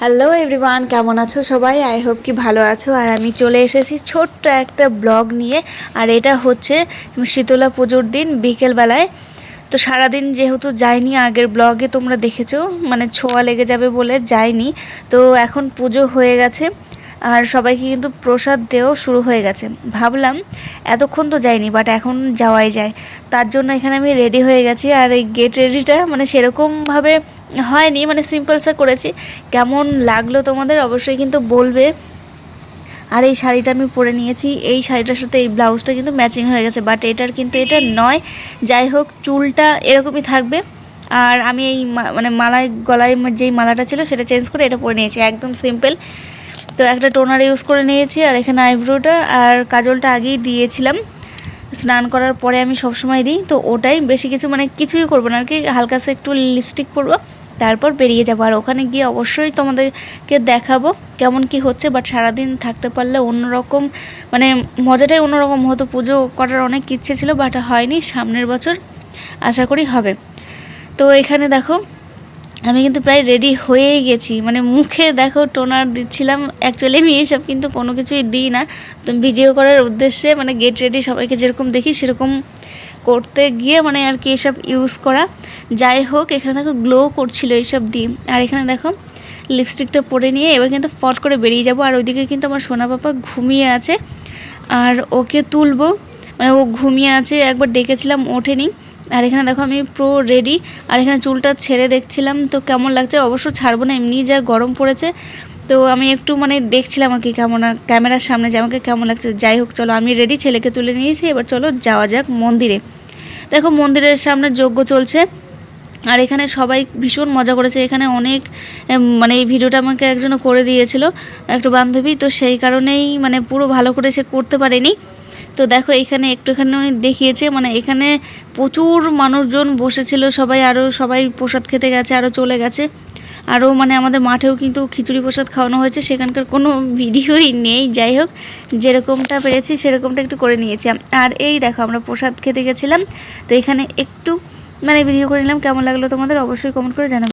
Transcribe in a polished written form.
Hello everyone, কেমন আছো সবাই? আই হোপ কি ভালো আছো। আর আমি চলে এসেছি ছোট্ট একটা ব্লগ নিয়ে। আর এটা হচ্ছে শীতলা পুজোর দিন বিকেলবেলায়। তো সারাদিন যেহেতু যাইনি, আগের ব্লগে তোমরা দেখেছো মানে ছোঁয়া লেগে যাবে বলে যাইনি। তো এখন পুজো হয়ে গেছে আর সবাইকে কিন্তু প্রসাদ দেওয়া শুরু হয়ে গেছে। ভাবলাম এতক্ষণ তো যাইনি, বাট এখন যাওয়াই যায়। তার জন্য এখানে আমি রেডি হয়ে গেছি। আর এই গেট রেডিটা মানে সেরকমভাবে হয়নি, মানে সিম্পলসা করেছি। কেমন লাগলো তোমাদের অবশ্যই কিন্তু বলবে। আর এই শাড়িটা আমি পরে নিয়েছি, এই শাড়িটার সাথে এই ব্লাউজটা কিন্তু ম্যাচিং হয়ে গেছে, বাট এটার কিন্তু এটা নয়। যাই হোক, চুলটা এরকমই থাকবে। আর আমি এই মানে মালায় গলায় যেই মালাটা ছিল সেটা চেঞ্জ করে এটা পরে নিয়েছি, একদম সিম্পল। তো একটা টোনার ইউজ করে নিয়েছি। আর এখানে আইব্রোটা আর কাজলটা আগেই দিয়েছিলাম, স্নান করার পরে আমি সবসময় দিই। তো ওটাই, বেশি কিছু মানে কিছুই করবো না আর কি। হালকা সে একটু লিপস্টিক পরবো, তারপর বেরিয়ে যাবো। আর ওখানে গিয়ে অবশ্যই তোমাদেরকে দেখাবো কেমন কি হচ্ছে। বাট সারাদিন থাকতে পারলে অন্যরকম, মানে মজাটাই অন্যরকম হতো। পুজো করার অনেক ইচ্ছে ছিল, বাট হয়নি। সামনের বছর আশা করি হবে। তো এখানে দেখো আমি কিন্তু প্রায় রেডি হয়েই গেছি, মানে মুখে দেখো টোনার দিচ্ছিলাম। অ্যাকচুয়ালি আমি এইসব কিন্তু কোনো কিছুই দিই না, তো ভিডিও করার উদ্দেশ্যে মানে গেট রেডি সবাইকে যেরকম দেখি সেরকম করতে গিয়ে মানে আর কি এসব ইউজ করা। যাই হোক, এখানে দেখো গ্লো করছিল এইসব দিয়ে। আর এখানে দেখো লিপস্টিকটা পরে নিয়ে এবার কিন্তু ফট করে বেরিয়ে যাব। আর ওইদিকে কিন্তু আমার সোনা পাপা ঘুমিয়ে আছে, আর ওকে তুলবো। মানে ও ঘুমিয়ে আছে, একবার ডেকেছিলাম ওঠেনি। আর এখানে দেখো আমি পুরো রেডি। আর এখানে চুলটা ছেড়ে দেখছিলাম তো কেমন লাগছে। অবশ্য ছাড়বো না, এমনি যা গরম পড়েছে। তো আমি একটু মানে দেখছিলাম আর কি কেমন, ক্যামেরার সামনে যে আমাকে কেমন লাগছে। যাই হোক, চলো আমি রেডি, ছেলেকে তুলে নিয়েছি। এবার চলো যাওয়া যাক মন্দিরে। দেখো মন্দিরের সামনে যজ্ঞ চলছে। আর এখানে সবাই ভীষণ মজা করেছে। এখানে অনেক মানে এই ভিডিওটা আমাকে একজনও করে দিয়েছিল, একটা বান্ধবী। তো সেই কারণেই মানে পুরো ভালো করে সে করতে পারেনি। তো দেখো এখানে একটুখানি দেখিয়েছে, মানে এখানে প্রচুর মানুষজন বসেছিল সবাই। আরও সবাই প্রসাদ খেতে গেছে, আরও চলে গেছে। আরও মানে আমাদের মাঠেও কিন্তু খিচুড়ি প্রসাদ খাওয়ানো হয়েছে, সেখানকার কোনো ভিডিওই নেই। যাই হোক, যেরকমটা পেরেছি সেরকমটা একটু করে নিয়েছি। আর এই দেখো আমরা প্রসাদ খেতে গেছিলাম। তো এখানে একটু মানে ভিডিও করে নিলাম। কেমন লাগলো তোমাদের অবশ্যই কমেন্ট করে জানাবে।